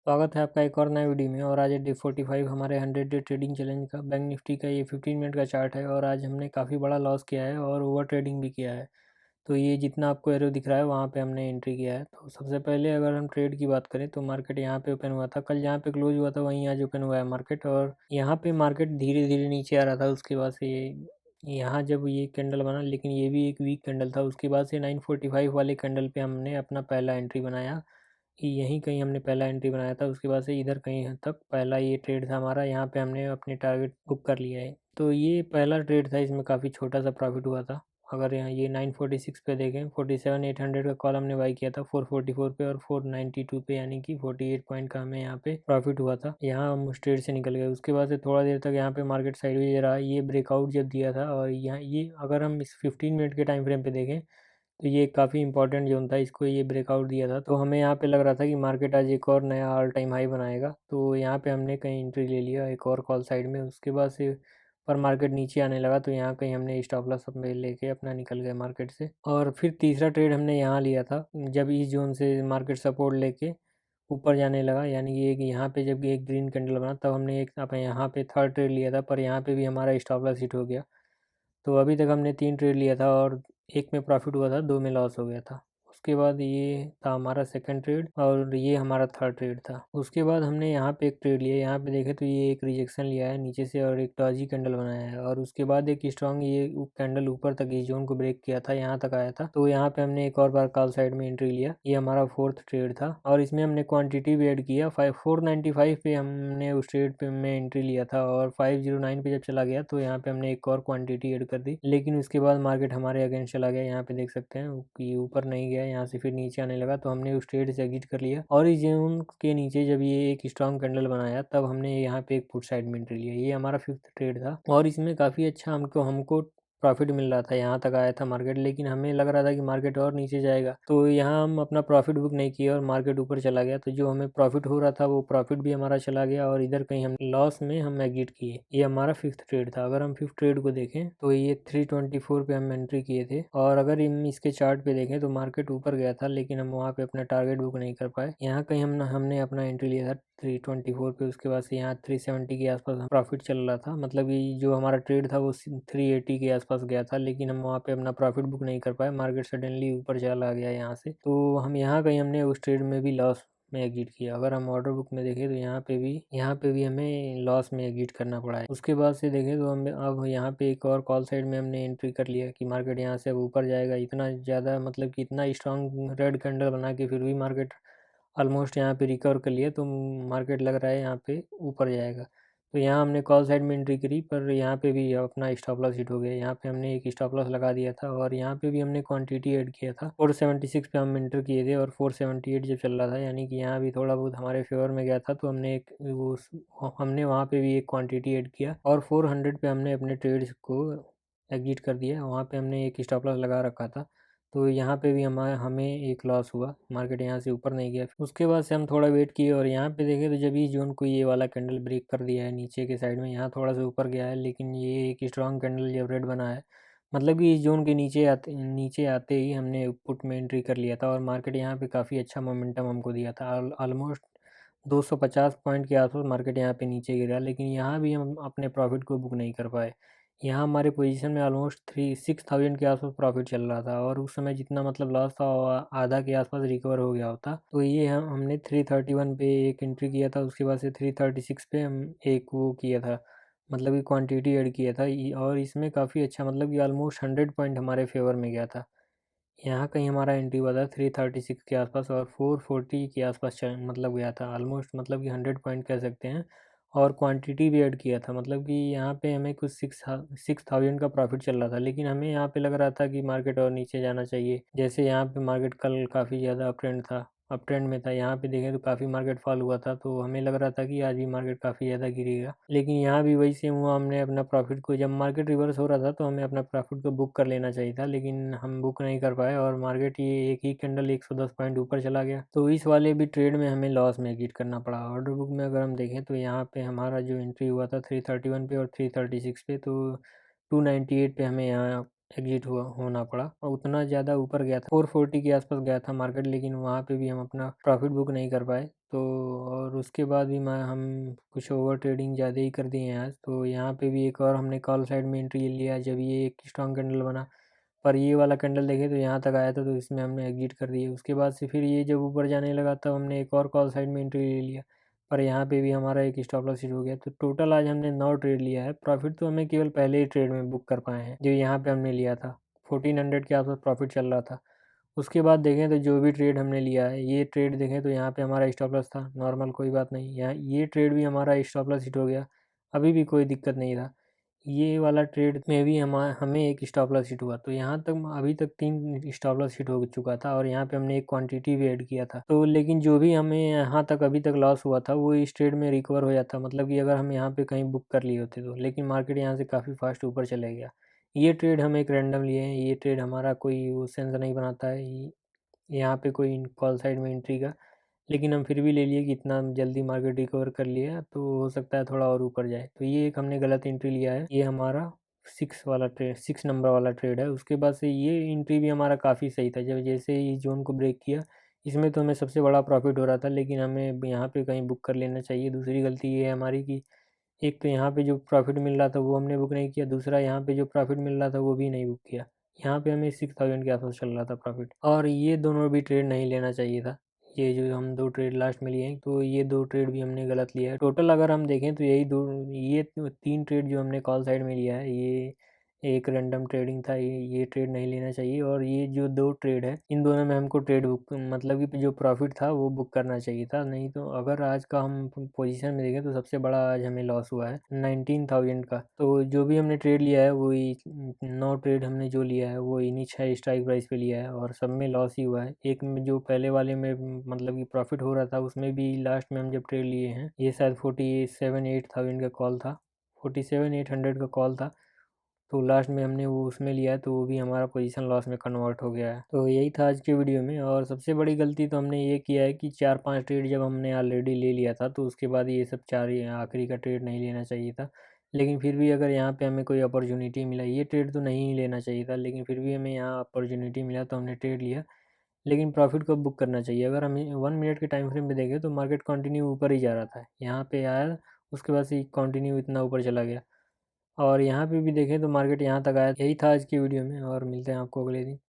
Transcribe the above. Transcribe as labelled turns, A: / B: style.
A: स्वागत है आपका एक और नए वीडियो में। और आज है डे 45 हमारे 100 डे ट्रेडिंग चैलेंज का। बैंक निफ्टी का ये 15 मिनट का चार्ट है और आज हमने काफ़ी बड़ा लॉस किया है और ओवर ट्रेडिंग भी किया है। तो ये जितना आपको एरो दिख रहा है वहाँ पे हमने एंट्री किया है। तो सबसे पहले अगर हम ट्रेड की बात करें तो मार्केट यहाँ पे ओपन हुआ था, कल जहाँ पे क्लोज हुआ था वहीं आज ओपन हुआ है मार्केट। और यहाँ पे मार्केट धीरे धीरे नीचे आ रहा था। उसके बाद से ये यहाँ जब ये कैंडल बना, लेकिन ये भी एक वीक कैंडल था। उसके बाद से 945 वाले कैंडल पे हमने अपना पहला एंट्री बनाया कि यहीं कहीं हमने पहला एंट्री बनाया था। उसके बाद से इधर कहीं हद तक पहला ये ट्रेड था हमारा, यहाँ पे हमने अपने टारगेट बुक कर लिया है। तो ये पहला ट्रेड था, इसमें काफ़ी छोटा सा प्रॉफिट हुआ था। अगर यहाँ ये 946 पे देखें, 47,800 का कॉल हमने बाई किया था 444 पे और 492 पे, यानी कि 48 पॉइंट का हमें यहाँ पे प्रॉफिट हुआ था। यहाँ हम उस ट्रेड से निकल गए। उसके बाद से थोड़ा देर तक यहाँ पे मार्केट साइडवेज रहा। ये ब्रेकआउट जब दिया था और यहाँ ये अगर हम इस 15 मिनट के टाइम फ्रेम पे देखें तो ये काफ़ी इंपॉर्टेंट जोन था, इसको ये ब्रेकआउट दिया था। तो हमें यहाँ पे लग रहा था कि मार्केट आज एक और नया ऑल टाइम हाई बनाएगा। तो यहाँ पे हमने कहीं एंट्री ले लिया एक और कॉल साइड में। उसके बाद से पर मार्केट नीचे आने लगा तो यहाँ कहीं हमने स्टॉप लॉस में लेके अपना निकल गए मार्केट से। और फिर तीसरा ट्रेड हमने यहाँ लिया था जब इस जोन से मार्केट सपोर्ट लेके ऊपर जाने लगा, यानी कि एक यहाँ पे जब एक ग्रीन कैंडल बना तब हमने एक अपने यहाँ पे थर्ड ट्रेड लिया था। पर यहाँ पे भी हमारा स्टॉप लॉस हिट हो गया। तो अभी तक हमने 3 ट्रेड लिया था और एक में प्रॉफिट हुआ था, 2 में लॉस हो गया था। उसके बाद ये था हमारा सेकंड ट्रेड और ये हमारा थर्ड ट्रेड था। उसके बाद हमने यहाँ पे एक ट्रेड लिया। यहाँ पे देखें तो ये एक रिजेक्शन लिया है नीचे से और एक डॉजी कैंडल बनाया है। और उसके बाद एक स्ट्रॉन्ग ये कैंडल ऊपर तक इस जोन को ब्रेक किया था, यहाँ तक आया था। तो यहाँ पे हमने एक और बार कॉल साइड में एंट्री लिया। ये हमारा फोर्थ ट्रेड था और इसमें हमने क्वांटिटी भी ऐड किया। 495 पे हमने उस ट्रेड पे में एंट्री लिया था और 509 पे जब चला गया तो यहाँ पे हमने एक और क्वांटिटी ऐड कर दी। लेकिन उसके बाद मार्केट हमारे अगेंस्ट चला गया। यहाँ पे देख सकते हैं कि ऊपर नहीं गया, यहाँ से फिर नीचे आने लगा। तो हमने उस ट्रेड से एग्जिट कर लिया और इस जोन के नीचे जब ये एक स्ट्रॉन्ग कैंडल बनाया तब हमने यहाँ पे एक पुट साइड में एंट्री लिया। ये हमारा फिफ्थ ट्रेड था और इसमें काफ़ी अच्छा हमको प्रॉफिट मिल रहा था। यहाँ तक आया था मार्केट, लेकिन हमें लग रहा था कि मार्केट और नीचे जाएगा। तो यहाँ हम अपना प्रॉफिट बुक नहीं किया और मार्केट ऊपर चला गया। तो जो हमें प्रॉफिट हो रहा था वो प्रॉफिट भी हमारा चला गया और इधर कहीं हम लॉस में हम एग्जिट किए। ये हमारा फिफ्थ ट्रेड था। अगर हम फिफ्थ ट्रेड को देखें तो ये 324 पे हम एंट्री किए थे। और अगर हम इसके चार्ट पे देखें तो मार्केट ऊपर गया था, लेकिन हम वहाँ पे अपना टारगेट बुक नहीं कर पाए। यहाँ कहीं हमने अपना एंट्री लिया था 324 पे। उसके बाद से यहाँ 370 के आसपास प्रॉफिट चल रहा था। मतलब ये जो हमारा ट्रेड था वो 380 के आसपास गया था, लेकिन हम वहाँ पे अपना प्रॉफिट बुक नहीं कर पाए। मार्केट सडनली ऊपर चला गया यहाँ से। तो हम यहाँ कहीं हमने उस ट्रेड में भी लॉस में एग्जिट किया। अगर हम ऑर्डर बुक में देखें तो यहाँ पे भी हमें लॉस में एग्जिट करना पड़ा है। उसके बाद से देखें तो हम अब यहाँ पे एक और कॉल साइड में हमने एंट्री कर लिया कि मार्केट यहाँ से अब ऊपर जाएगा। इतना ज़्यादा मतलब कि इतना स्ट्रॉन्ग रेड कैंडल बना के फिर भी मार्केट ऑलमोस्ट यहाँ पे रिकवर कर लिया। तो मार्केट लग रहा है यहाँ पे ऊपर जाएगा। तो यहाँ हमने कॉल साइड में एंट्री करी, पर यहाँ पे भी अपना स्टॉप लॉस हिट हो गया। यहाँ पे हमने एक स्टॉप लॉस लगा दिया था और यहाँ पे भी हमने क्वांटिटी ऐड किया था। 476 पे हम एंटर किए थे और 478 जब चल रहा था, यानी कि यहाँ भी थोड़ा बहुत हमारे फेवर में गया था। तो हमने वहाँ पे भी एक क्वांटिटी ऐड किया और 400 पे हमने अपने ट्रेड्स को एग्जिट कर दिया। वहाँ पे हमने एक स्टॉप लॉस लगा रखा था। तो यहाँ पे भी हमें एक लॉस हुआ, मार्केट यहाँ से ऊपर नहीं गया। उसके बाद से हम थोड़ा वेट किए और यहाँ पे देखें तो जब इस जोन को ये वाला कैंडल ब्रेक कर दिया है नीचे के साइड में, यहाँ थोड़ा सा ऊपर गया है, लेकिन ये एक स्ट्रॉन्ग कैंडल जब रेड बना है, मतलब कि इस जोन के नीचे आते ही हमने पुट में एंट्री कर लिया था और मार्केट यहाँ पे काफ़ी अच्छा मोमेंटम हमको दिया था। ऑलमोस्ट 250 पॉइंट के आसपास मार्केट यहाँ पे नीचे गिरा, लेकिन यहाँ भी हम अपने प्रॉफिट को बुक नहीं कर पाए। यहाँ हमारे पोजीशन में ऑलमोस्ट 6,000 के आसपास प्रॉफिट चल रहा था और उस समय जितना मतलब लॉस था आधा के आसपास रिकवर हो गया होता। तो ये हमने 331 पे एक एंट्री किया था। उसके बाद से 336 पे हम एक वो किया था, मतलब कि क्वांटिटी ऐड किया था। और इसमें काफ़ी अच्छा मतलब कि ऑलमोस्ट 100 पॉइंट हमारे फेवर में गया था। यहाँ कहीं हमारा एंट्री हुआ था 336 के आसपास और 440 के आसपास मतलब गया था। ऑलमोस्ट मतलब कि 100 पॉइंट कह सकते हैं। और क्वांटिटी भी ऐड किया था, मतलब कि यहाँ पे हमें कुछ 6,000 का प्रॉफिट चल रहा था। लेकिन हमें यहाँ पे लग रहा था कि मार्केट और नीचे जाना चाहिए। जैसे यहाँ पे मार्केट कल काफ़ी ज़्यादा अप ट्रेंड में था। यहाँ पे देखें तो काफ़ी मार्केट फॉल हुआ था, तो हमें लग रहा था कि आज भी मार्केट काफ़ी ज़्यादा गिरेगा। लेकिन यहाँ भी वही सेम हुआ। हमने अपना प्रॉफिट को, जब मार्केट रिवर्स हो रहा था तो हमें अपना प्रॉफिट को बुक कर लेना चाहिए था, लेकिन हम बुक नहीं कर पाए और मार्केट ये एक ही कैंडल 110 पॉइंट ऊपर चला गया। तो इस वाले भी ट्रेड में हमें लॉस में एग्जिट करना पड़ा। ऑर्डर बुक में अगर हम देखें तो यहाँ पे हमारा जो एंट्री हुआ था 331 पे और 336 पे, तो 298 पे हमें यहाँ एग्जिट होना पड़ा और उतना ज़्यादा ऊपर गया था, 440 के आसपास गया था मार्केट, लेकिन वहाँ पे भी हम अपना प्रॉफिट बुक नहीं कर पाए। तो और उसके बाद भी हम कुछ ओवर ट्रेडिंग ज़्यादा ही कर दिए हैं आज। तो यहाँ पे भी एक और हमने कॉल साइड में एंट्री लिया जब ये एक स्ट्रॉन्ग कैंडल बना, पर ये वाला कैंडल देखे तो यहाँ तक आया था, तो इसमें हमने एग्जिट कर दिया। उसके बाद से फिर ये जब ऊपर जाने लगा तब हमने एक और कॉल साइड में एंट्री ले लिया, पर यहाँ पे भी हमारा एक स्टॉप लॉस हिट हो गया। तो टोटल आज हमने 9 ट्रेड लिया है। प्रॉफिट तो हमें केवल पहले ही ट्रेड में बुक कर पाए हैं, जो यहाँ पे हमने लिया था 1400 के आसपास प्रॉफिट चल रहा था। उसके बाद देखें तो जो भी ट्रेड हमने लिया है, ये ट्रेड देखें तो यहाँ पे हमारा स्टॉप लॉस था नॉर्मल, कोई बात नहीं। यहाँ ये ट्रेड भी हमारा स्टॉप लॉस हिट हो गया, अभी भी कोई दिक्कत नहीं था। ये वाला ट्रेड में भी हमें एक स्टॉप लॉस हिट हुआ। तो यहाँ तक अभी तक 3 स्टॉप लॉस हिट हो चुका था, और यहाँ पे हमने एक क्वांटिटी भी ऐड किया था। तो लेकिन जो भी हमें यहाँ तक अभी तक लॉस हुआ था वो इस ट्रेड में रिकवर हो जाता, मतलब कि अगर हम यहाँ पे कहीं बुक कर लिए होते तो। लेकिन मार्केट यहाँ से काफ़ी फास्ट ऊपर चले गया। ये ट्रेड हम एक रैंडम लिए हैं, ये ट्रेड हमारा कोई वो सेंस नहीं बनाता है यहाँ पे कोई कॉल साइड में एंट्री का। लेकिन हम फिर भी ले लिए कि इतना जल्दी मार्केट रिकवर कर लिया तो हो सकता है थोड़ा और ऊपर जाए। तो ये एक हमने गलत एंट्री लिया है, ये हमारा 6 नंबर वाला ट्रेड है। उसके बाद से ये एंट्री भी हमारा काफ़ी सही था, जब जैसे ही जोन को ब्रेक किया, इसमें तो हमें सबसे बड़ा प्रॉफिट हो रहा था, लेकिन हमें यहाँ पे कहीं बुक कर लेना चाहिए। दूसरी गलती ये है हमारी कि एक तो यहाँ पे जो प्रॉफिट मिल रहा था वो हमने बुक नहीं किया, दूसरा यहाँ पे जो प्रॉफिट मिल रहा था वो भी नहीं बुक किया। यहाँ पे हमें 6000 के आसपास चल रहा था प्रॉफिट, और ये दोनों भी ट्रेड नहीं लेना चाहिए था। ये जो हम 2 ट्रेड लास्ट में लिए हैं, तो ये 2 ट्रेड भी हमने गलत लिया है। टोटल अगर हम देखें तो यही 2, ये 3 ट्रेड जो हमने कॉल साइड में लिया है, ये एक रैंडम ट्रेडिंग था, ये ट्रेड नहीं लेना चाहिए। और ये जो 2 ट्रेड है, इन दोनों में हमको ट्रेड बुक, मतलब कि जो प्रॉफिट था वो बुक करना चाहिए था। नहीं तो अगर आज का हम पोजीशन में देखें तो सबसे बड़ा आज हमें लॉस हुआ है 19,000 का। तो जो भी हमने ट्रेड लिया है वही 9 ट्रेड हमने जो लिया है वो इन्हीं 6 स्ट्राइक प्राइस पे लिया है, और सब में लॉस ही हुआ है। एक में जो पहले वाले में मतलब कि प्रॉफिट हो रहा था, उसमें भी लास्ट में हम जब ट्रेड लिए हैं, ये शायद 47-8,000 का कॉल था, 47,800 का कॉल था। तो लास्ट में हमने वो उसमें लिया है, तो वो भी हमारा पोजीशन लॉस में कन्वर्ट हो गया है। तो यही था आज के वीडियो में। और सबसे बड़ी गलती तो हमने ये किया है कि 4-5 ट्रेड जब हमने ऑलरेडी ले लिया था, तो उसके बाद ये सब 4 ही आखिरी का ट्रेड नहीं लेना चाहिए था। लेकिन फिर भी अगर यहाँ पे हमें कोई अपॉर्चुनिटी मिला, ये ट्रेड तो नहीं ही लेना चाहिए था, लेकिन फिर भी हमें यहाँ अपॉर्चुनिटी मिला तो हमने ट्रेड लिया। लेकिन प्रॉफिट को बुक करना चाहिए। अगर हम 1 मिनट के टाइम फ्रेम पे देखें तो मार्केट कंटिन्यू ऊपर ही जा रहा था, यहाँ पे आया, उसके बाद से कंटिन्यू इतना ऊपर चला गया। और यहाँ पे भी देखें तो मार्केट यहाँ तक आया। यही था आज की वीडियो में, और मिलते हैं आपको अगले दिन।